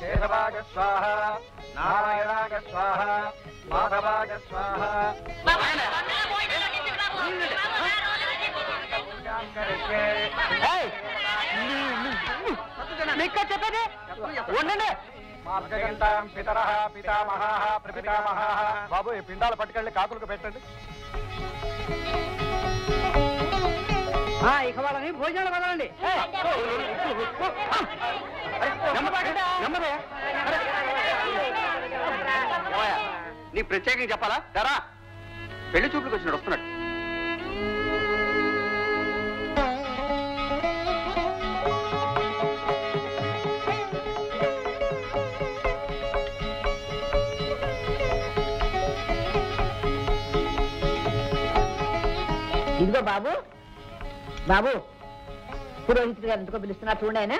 కేశవాయ స్వాహ నారాయణాయ స్వాహ మాధవాయ స్వాహ చెప్పేది ఉండండి. మార్గగంటాం పితరః పితామహాః ప్రపితామహాః. బాబు ఈ పిండాలు పట్టుకెళ్ళి కాకులకు పెట్టండి. ఇక వాళ్ళని భోజనాలు వదలండి. నీ ప్రత్యేకంగా చెప్పాలా ధరా పెళ్లి చూపులకు వచ్చినాడు వస్తున్నాడు. ఇదిగో బాబు బాబు పురోహితుడు గారు ఎందుకో పిలుస్తున్నారు చూడండి ఆయన.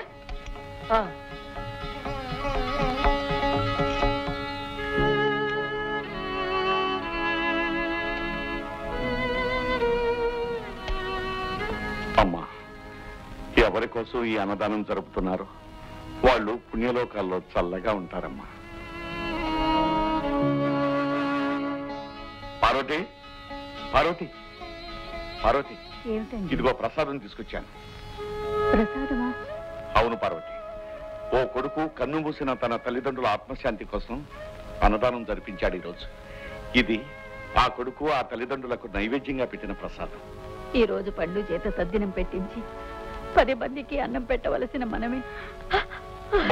అమ్మా, ఎవరి కోసం ఈ అన్నదానం జరుపుతున్నారు వాళ్ళు పుణ్యలోకాల్లో చల్లగా ఉంటారమ్మా. పార్వతి పార్వతి పార్వతి, ఇదిగో ప్రసాదం తీసుకొచ్చాను. ప్రసాదమా? అవును పార్వతి, ఓ కొడుకు కన్ను మూసిన తన తల్లిదండ్రుల ఆత్మశాంతి కోసం అన్నదానం జరిపించాడు ఈరోజు. ఇది ఆ కొడుకు ఆ తల్లిదండ్రులకు నైవేద్యంగా పెట్టిన ప్రసాదం. ఈ రోజు పండు చేత తద్దినం పెట్టించి 10 మందికి అన్నం పెట్టవలసిన మనమే.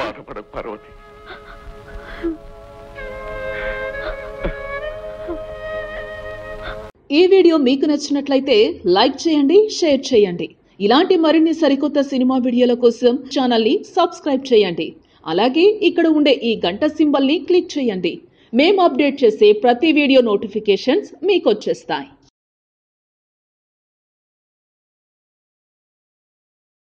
బాధపడకు పార్వతి. ఈ వీడియో మీకు నచ్చినట్లయితే లైక్ చేయండి, షేర్ చేయండి. ఇలాంటి మరిన్ని సరికొత్త సినిమా వీడియోల కోసం ఛానల్ ని సబ్స్క్రైబ్ చేయండి. అలాగే ఇక్కడ ఉండే ఈ గంట సింబల్ ని క్లిక్ చేయండి. మేము అప్డేట్ చేసే ప్రతి వీడియో నోటిఫికేషన్స్ మీకు వచ్చేస్తాయి.